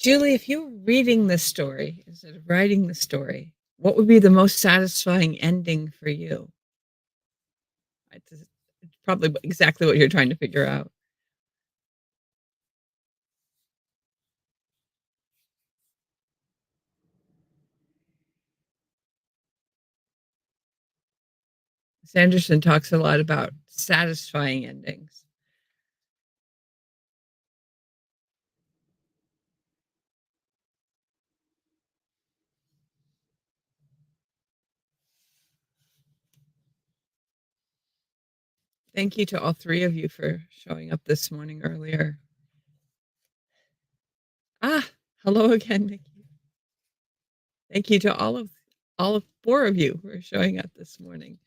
Julie, if you were reading the story instead of writing the story, what would be the most satisfying ending for you? It's probably exactly what you're trying to figure out. Sanderson talks a lot about satisfying endings. Thank you to all three of you for showing up this morning earlier. Ah, hello again, Nikki. Thank you to all of four of you for showing up this morning.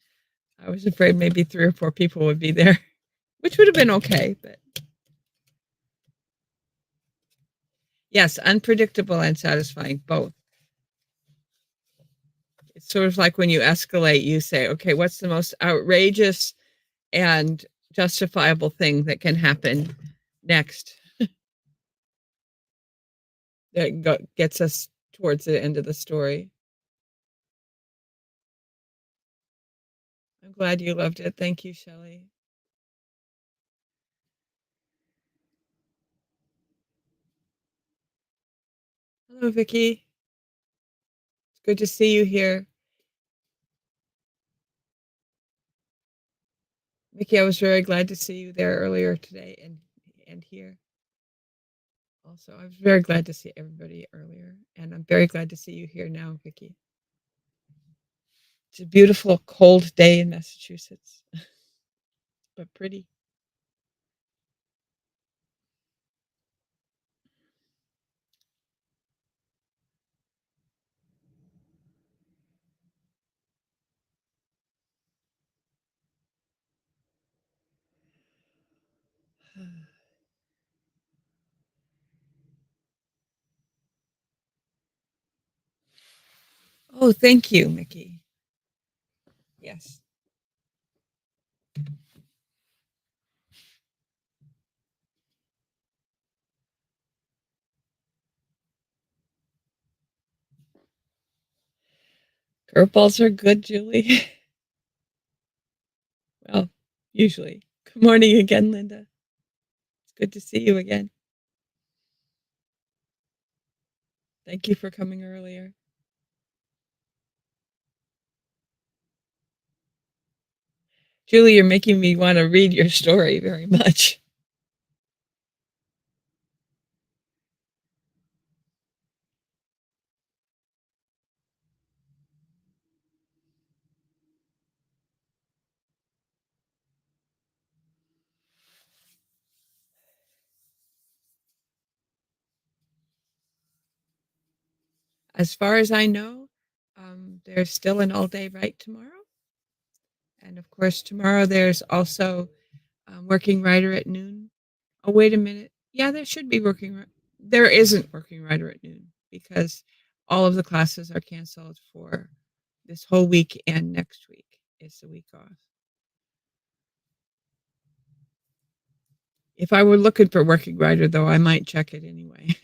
I was afraid maybe three or four people would be there, which would have been okay, but yes, unpredictable and satisfying both. It's sort of like when you escalate, you say, okay, what's the most outrageous and justifiable thing that can happen next that gets us towards the end of the story? I'm glad you loved it. Thank you, Shelley. Hello, Vicky. It's good to see you here. Vicky, I was very glad to see you there earlier today and here. Also, I was very glad to see everybody earlier, and I'm very glad to see you here now, Vicky. It's a beautiful, cold day in Massachusetts, but pretty. Oh, thank you, Mickey. Yes. Curveballs are good, Julie. Well, usually. Good morning again, Linda. It's good to see you again. Thank you for coming earlier. Julie, you're making me want to read your story very much. As far as I know, there's still an all-day right tomorrow. And of course, tomorrow there's also working writer at noon. Oh, wait a minute. Yeah, there should be there isn't working writer at noon because all of the classes are canceled for this whole week and next week is the week off. If I were looking for working writer, though, I might check it anyway,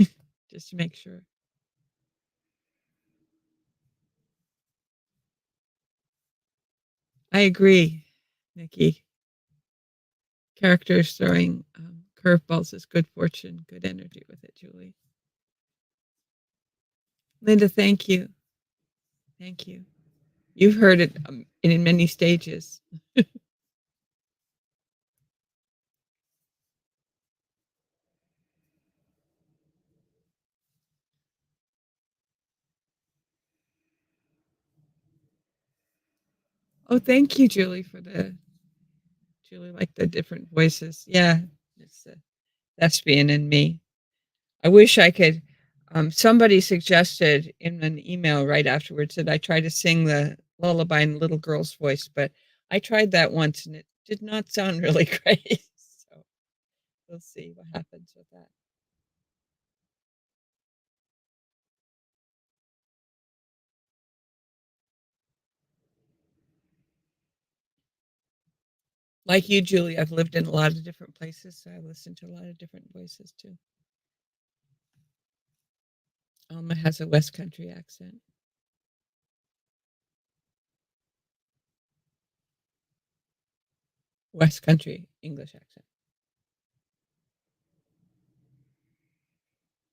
just to make sure. I agree, Nikki. Characters throwing curveballs is good fortune, good energy with it, Julie. Linda, thank you. Thank you. You've heard it in many stages. Oh, thank you, Julie, for the Julie like the different voices. Yeah, it's the thespian in me. I wish I could. Somebody suggested in an email right afterwards that I try to sing the lullaby in a little girl's voice, but I tried that once and it did not sound really great. So we'll see what happens with that. Like you, Julie, I've lived in a lot of different places, so I listen to a lot of different voices too. Alma has a West Country accent. West Country English accent.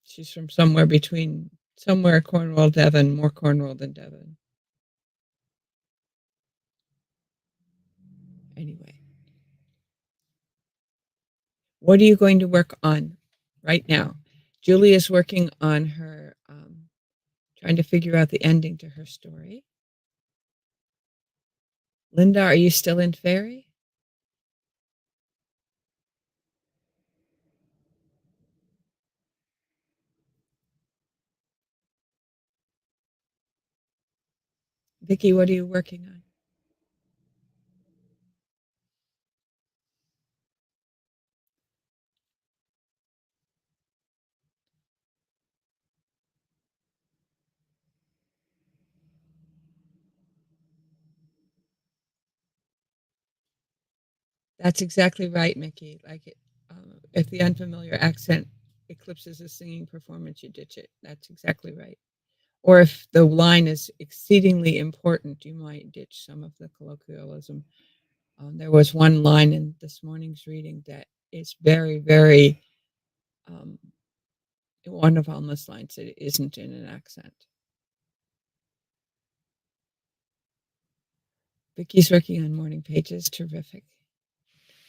She's from somewhere Cornwall, Devon, more Cornwall than Devon. Anyway, what are you going to work on right now? Julie is working on her, trying to figure out the ending to her story. Linda, are you still in Fairy? Vicki, what are you working on? That's exactly right, Mickey. If the unfamiliar accent eclipses a singing performance, you ditch it. That's exactly right. Or if the line is exceedingly important, you might ditch some of the colloquialism. There was one line in this morning's reading that is very, very um, one of Alma's lines that isn't in an accent. Vicky's working on morning pages. Terrific.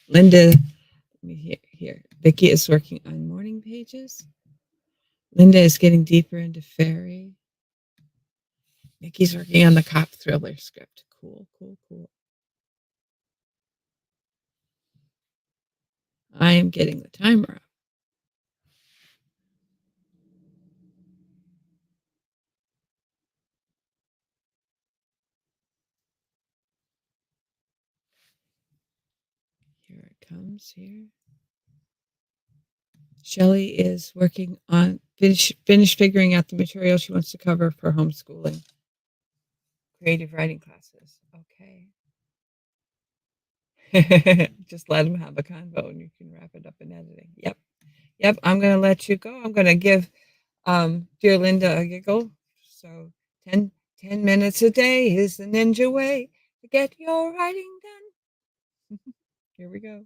Linda, let me here. Vicky is working on morning pages. Linda is getting deeper into fairy. Vicky's working on the cop thriller script. Cool, cool, cool. I am getting the timer up. Here it comes here. Shelley is working on finish figuring out the material she wants to cover for homeschooling. Creative writing classes. Okay. Just let them have a convo and you can wrap it up in editing. Yep. Yep. I'm going to let you go. I'm going to give dear Linda a giggle. So 10 minutes a day is the ninja way to get your writing done. Here we go.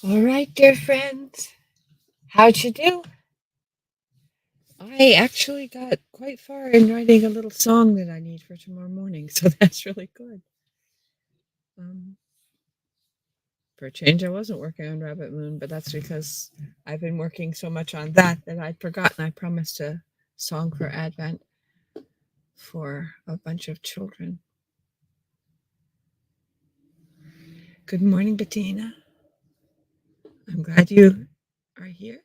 All right, dear friends. How'd you do? I actually got quite far in writing a little song that I need for tomorrow morning, so that's really good. Um, for a change, I wasn't working on Rabbit Moon, but that's because I've been working so much on that that I'd forgotten I promised a song for Advent for a bunch of children. Good morning, Bettina. I'm glad you are here.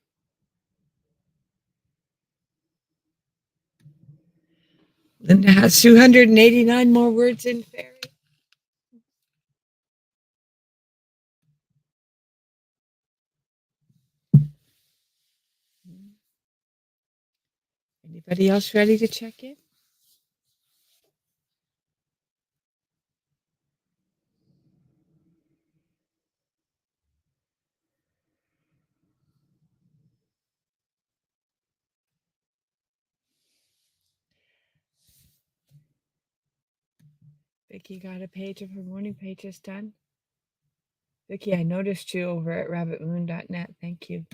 Linda has 289 more words in fairy. Anybody else ready to check in? Vicki got a page of her morning pages done. Vicki, I noticed you over at rabbitmoon.net. Thank you.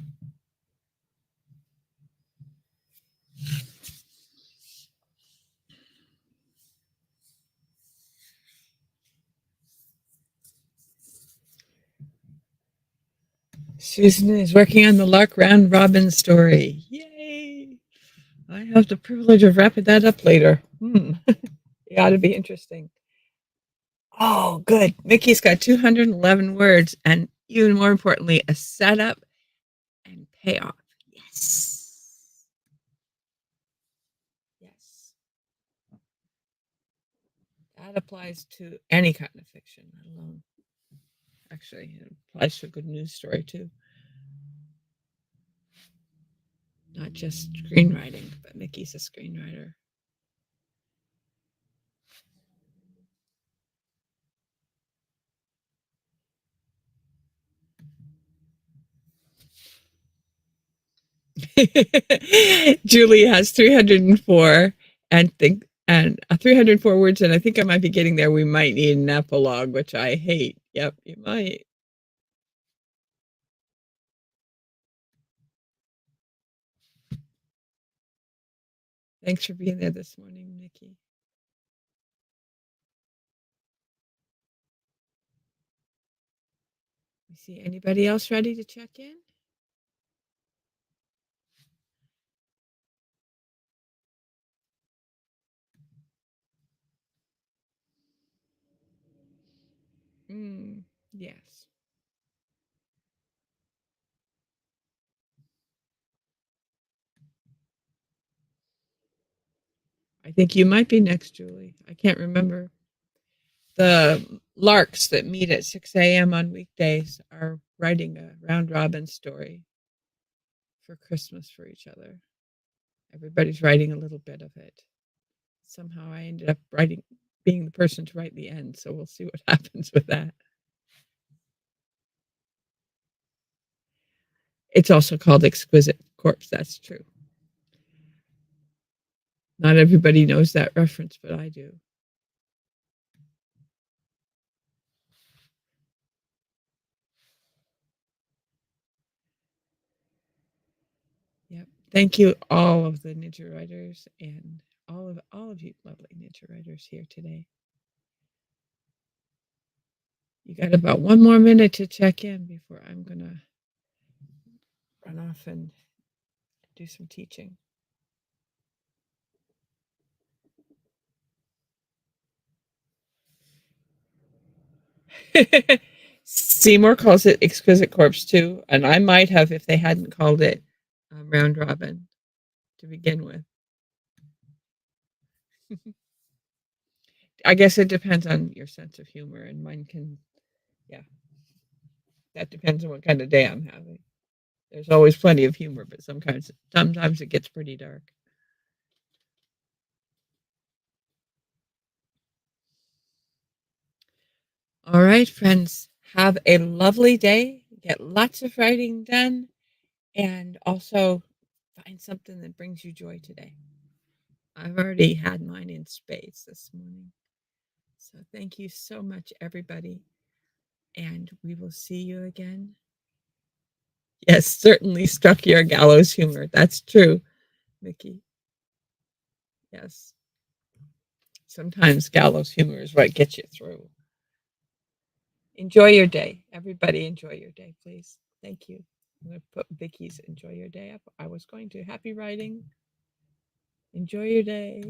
Susan is working on the Lark Round Robin story. Yay! I have the privilege of wrapping that up later. It ought to be interesting. Oh, good. Mickey's got 211 words, and even more importantly, a setup and payoff. Yes. Yes. That applies to any kind of fiction, let alone. Actually, it applies to a good news story, too. Not just screenwriting, but Mickey's a screenwriter. Julie has 304 and 304 words, and I think I might be getting there. We might need an epilogue, which I hate. Yep, you might. Thanks for being there this morning, Nikki. We see anybody else ready to check in? Yes. I think you might be next, Julie. I can't remember. The larks that meet at 6 a.m. on weekdays are writing a round robin story for Christmas for each other. Everybody's writing a little bit of it. Somehow I ended up being the person to write the end, so we'll see what happens with that. It's also called Exquisite Corpse, that's true. Not everybody knows that reference, but I do. Yep. Thank you, all of the Ninja writers and all of you lovely Ninja writers here today. You got about one more minute to check in before I'm gonna run off and do some teaching. Seymour calls it Exquisite Corpse too, and I might have if they hadn't called it Round Robin to begin with. I guess it depends on your sense of humor, and mine can, yeah, that depends on what kind of day I'm having. There's always plenty of humor, but sometimes it gets pretty dark. All right, friends, have a lovely day. Get lots of writing done, and also find something that brings you joy today. I've already had mine in space this morning. So thank you so much, everybody. And we will see you again Yes, certainly struck your gallows humor. That's true, Mickey. Yes. Sometimes gallows humor is what gets you through. Enjoy your day. Everybody enjoy your day, please. Thank you. I'm going to put Vicky's enjoy your day up. I was going to. Happy writing. Enjoy your day.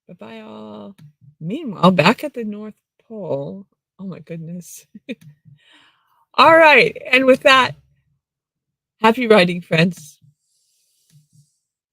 Bye-bye all. Meanwhile, back at the North Pole. Oh my goodness. All right. And with that, happy writing, friends.